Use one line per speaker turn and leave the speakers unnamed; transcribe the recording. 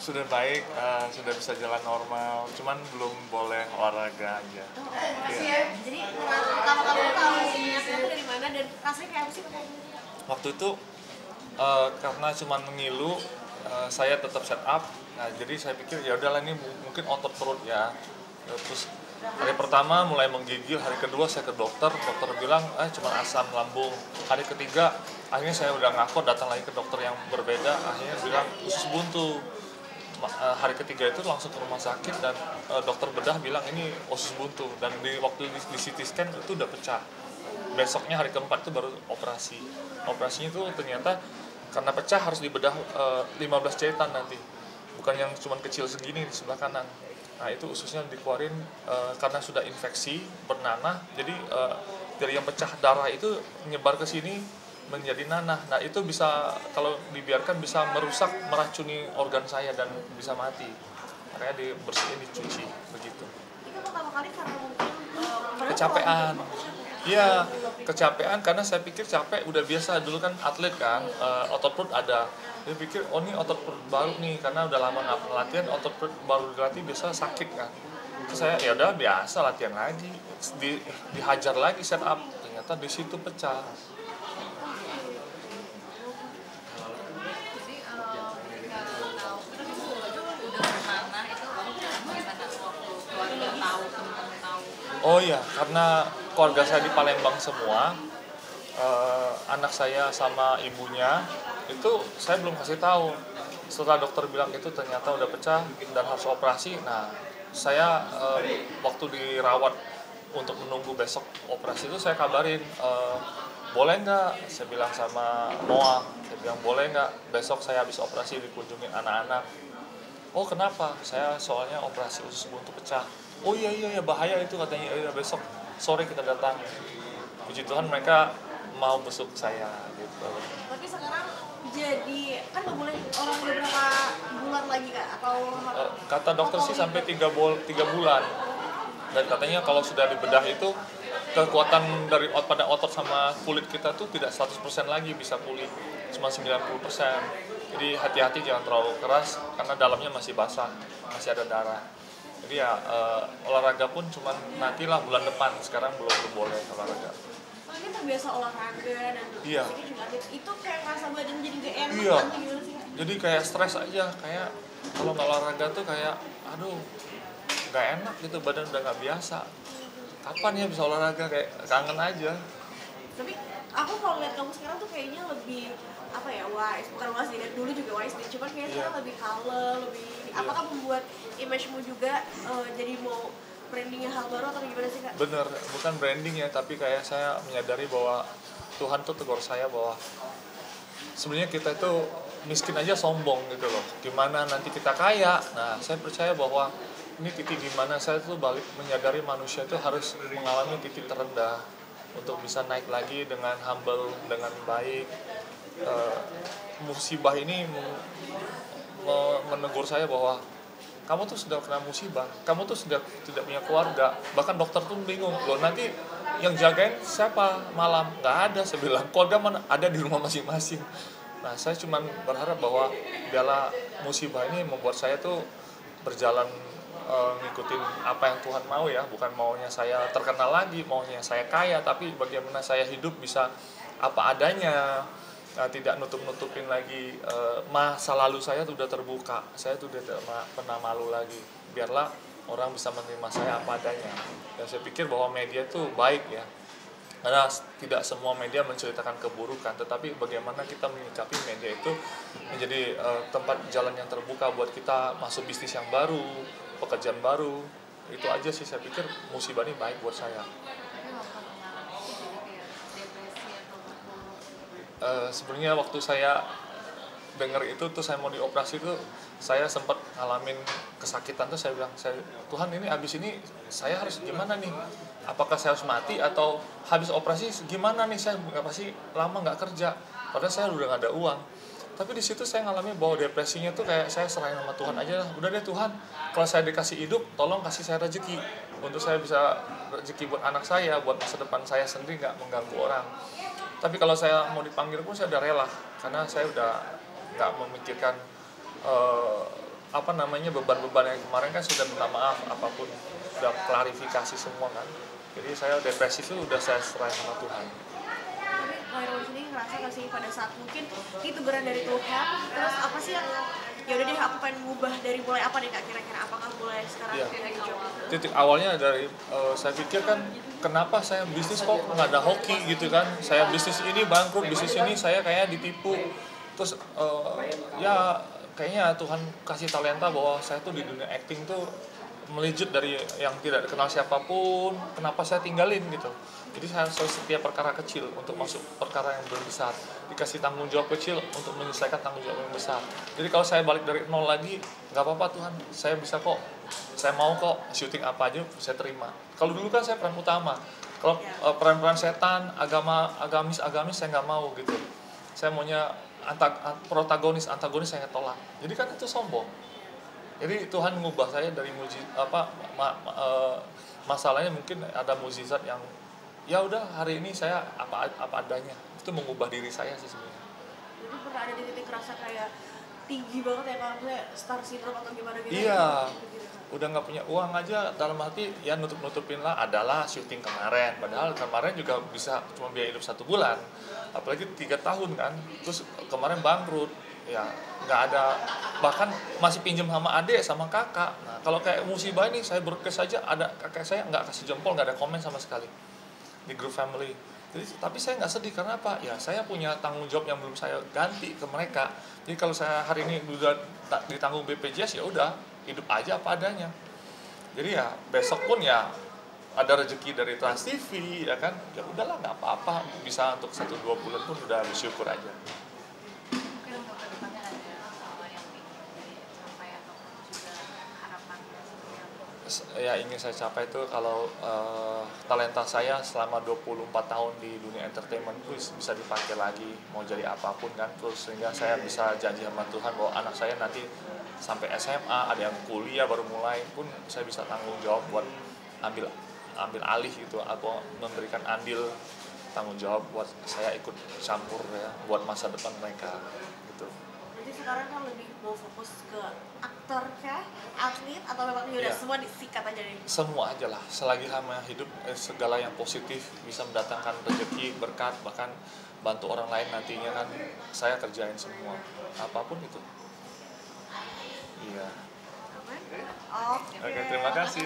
Sudah baik, sudah bisa jalan normal, cuman belum boleh olahraga aja.
Oh, oke, makasih
Iya.
ya. Jadi pertama kamu tahu niatnya tuh dari mana dan rasanya kayak apa sih Kak?
Waktu itu karena cuman mengilu, saya tetap set up. Nah, jadi saya pikir ya udahlah ini mungkin otot perut ya. Terus hari pertama mulai menggigil, hari kedua saya ke dokter, dokter bilang cuma asam lambung. Hari ketiga akhirnya saya udah ngakot datang lagi ke dokter yang berbeda, akhirnya bilang usus buntu. Hari ketiga itu langsung ke rumah sakit dan dokter bedah bilang ini usus buntu dan waktu di CT scan itu udah pecah. Besoknya hari keempat itu baru operasi. Operasinya itu ternyata karena pecah harus dibedah 15 jahitan nanti, bukan yang cuma kecil segini di sebelah kanan. Nah itu ususnya dikeluarin karena sudah infeksi bernanah, jadi dari yang pecah darah itu menyebar ke sini menjadi nanah. Nah itu bisa kalau dibiarkan bisa merusak, meracuni organ saya dan bisa mati. Makanya dibersihin, dicuci begitu.
Itu pertama kali karena mungkin padahal
Kecapean.
kalau gitu,
Iya, kecapean karena saya pikir capek udah biasa dulu kan atlet kan, otot perut ada. Dia pikir oh ini otot perut baru nih karena udah lama nggak pernah latihan, otot perut baru dilatih biasa sakit kan. Terus saya ya udah biasa latihan lagi, dihajar lagi set up, ternyata di situ pecah.
Jadi ketika tahu udah beranak itu gimana waktu keluarga tahu, teman-teman tahu?
Oh iya, karena keluarga saya di Palembang semua, anak saya sama ibunya itu saya belum kasih tahu. Setelah dokter bilang itu ternyata udah pecah dan harus operasi. Nah, saya waktu dirawat untuk menunggu besok operasi itu saya kabarin, boleh nggak? Saya bilang sama Noah, saya bilang boleh nggak besok saya habis operasi dikunjungin anak-anak. Oh kenapa? Saya soalnya operasi usus buntu pecah. Oh iya iya iya bahaya itu katanya. Iya besok sore kita datang. Puji Tuhan mereka mau besuk saya gitu.
berarti sekarang jadi kan nggak boleh orang udah berapa bulan lagi Kak atau
Kata dokter sih sampai 3 bulan. Dan katanya kalau sudah dibedah itu kekuatan dari pada otot sama kulit kita tuh tidak 100% lagi bisa pulih, cuma 90%. Jadi hati-hati jangan terlalu keras karena dalamnya masih basah, masih ada darah. Jadi ya olahraga pun cuma nantilah bulan depan, sekarang belum boleh olahraga.
soalnya terbiasa olahraga dan
Iya.
fisiknya juga fit. Itu kayak rasa badan jadi gak enak
Iya.
atau gimana sih Kak?
Jadi kayak stres aja, kayak kalau nggak olahraga tuh kayak aduh nggak enak gitu, badan udah nggak biasa. Kapan ya bisa olahraga, kayak kangen aja.
Tapi aku kalau lihat kamu sekarang tuh kayaknya lebih apa ya wise, bukan wise dari dulu juga wise nih, cuman kayaknya
Iya.
sekarang lebih kalem, lebih apakah membuat image-mu juga jadi mau brandingnya hal baru atau gimana sih Kak?
Bener, bukan branding ya, tapi kayak saya menyadari bahwa Tuhan tuh tegur saya bahwa sebenarnya kita itu miskin aja sombong gitu loh. Gimana nanti kita kaya? Nah, saya percaya bahwa ini titik dimana saya tuh balik menyadari manusia itu harus mengalami titik terendah untuk bisa naik lagi dengan humble, dengan baik. Eh, Musibah ini menegur saya bahwa kamu tuh sudah kena musibah, kamu tuh sudah tidak punya keluarga, bahkan dokter tuh bingung loh nanti yang jagain siapa malam, nggak ada. Saya bilang keluarga mana ada di rumah masing-masing. Nah saya cuman berharap bahwa biarlah musibah ini membuat saya tuh berjalan ngikutin apa yang Tuhan mau ya, bukan maunya saya terkenal lagi, maunya saya kaya, tapi bagaimana saya hidup bisa apa adanya. Tidak nutup-nutupin lagi masa lalu saya sudah terbuka, saya tuh tidak pernah malu lagi, biarlah orang bisa menerima saya apa adanya. Dan saya pikir bahwa media itu baik ya, karena tidak semua media menceritakan keburukan, tetapi bagaimana kita menyikapi media itu menjadi tempat jalan yang terbuka buat kita masuk bisnis yang baru, pekerjaan baru. Itu aja sih saya pikir musibah ini baik buat saya.
Tapi nggak pernah mengalami jadi kayak depresi atau terpuruk?
Sebenarnya waktu saya dengar itu tuh saya mau dioperasi tuh saya sempat ngalamin kesakitan tuh. Saya bilang Tuhan ini abis ini saya harus gimana nih, apakah saya harus mati atau habis operasi gimana nih, saya nggak pasti lama nggak kerja padahal saya udah nggak ada uang. Tapi di situ saya ngalamin bahwa depresinya tuh kayak saya serahin sama Tuhan aja, udah deh Tuhan, kalau saya dikasih hidup tolong kasih saya rezeki untuk saya bisa rezeki buat anak saya, buat masa depan saya sendiri, nggak mengganggu orang. Tapi kalau saya mau dipanggil pun saya udah rela, karena saya udah nggak memikirkan apa namanya, beban-beban yang kemarin kan sudah minta maaf apapun, sudah klarifikasi semua kan. Jadi saya depresi itu udah saya serahin sama Tuhan.
Tapi Khairul sendiri ngerasa gak sih pada saat mungkin itu teguran dari Tuhan, terus apa sih yang ya udah deh aku pengen ngubah dari mulai apa nih Kak kira-kira, apakah mulai sekarang
Iya.
dari job itu?
Titik awalnya dari saya pikir kan kenapa saya bisnis kok nggak ada hoki gitu kan, saya bisnis ini bangkrut, bisnis ini saya kayak ditipu, terus ya kayaknya Tuhan kasih talenta bahwa saya tuh di dunia acting tuh melejit dari yang tidak dikenal siapapun, kenapa saya tinggalin gitu. Jadi saya setiap perkara kecil untuk masuk perkara yang besar, dikasih tanggung jawab kecil untuk menyelesaikan tanggung jawab yang besar. Jadi kalau saya balik dari nol lagi, nggak apa-apa Tuhan, saya bisa kok, saya mau kok syuting apa aja saya terima. Kalau dulu kan saya peran utama, kalau peran-peran setan, agamis saya nggak mau gitu. Saya maunya protagonis, antagonis saya tolak. Jadi kan itu sombong. Jadi Tuhan mengubah saya dari masalahnya mungkin ada mukjizat yang ya udah hari ini saya apa adanya. Itu mengubah diri saya sih sebenarnya.
Jadi pernah ada di titik rasa kayak tinggi banget ya kalau misalnya star syndrome atau gimana gitu?
Iya.
Gitu.
Udah nggak punya uang aja, dalam hati ya nutup-nutupin lah, adalah syuting kemarin, padahal kemarin juga bisa cuma biaya hidup 1 bulan, apalagi 3 tahun kan, terus kemarin bangkrut, ya nggak ada, bahkan masih pinjam sama adik sama kakak. Nah kalau kayak musibah ini saya berkes saja, ada kakak saya nggak kasih jempol, nggak ada komen sama sekali di grup family. Jadi, tapi saya nggak sedih karena apa? Ya saya punya tanggung jawab yang belum saya ganti ke mereka. Jadi kalau saya hari ini udah ditanggung BPJS ya udah hidup aja apa adanya. Jadi ya besok pun ya ada rezeki dari Trans TV ya kan, ya udahlah nggak apa-apa, bisa untuk 1-2 bulan pun udah bersyukur aja.
Mungkin untuk kedepannya ada yang ingin dicapai atau juga harapannya seperti apa?
Ya ingin saya capai itu kalau talenta saya selama 24 tahun di dunia entertainment itu bisa dipakai lagi mau jadi apapun kan, terus sehingga saya bisa janji sama Tuhan bahwa anak saya nanti sampai SMA, ada yang kuliah baru mulai pun saya bisa tanggung jawab buat ambil alih gitu, atau memberikan andil tanggung jawab buat saya ikut campur ya buat masa depan mereka gitu.
Jadi sekarang kan lebih mau fokus ke aktor kah, atlet, atau memang ya udah
Iya.
semua disikat aja deh?
Semua aja lah, selagi sama hidup segala yang positif bisa mendatangkan rezeki, berkat, bahkan bantu orang lain nantinya kan saya kerjain semua, apapun itu. Iya.
Aman?
Oke, terima kasih.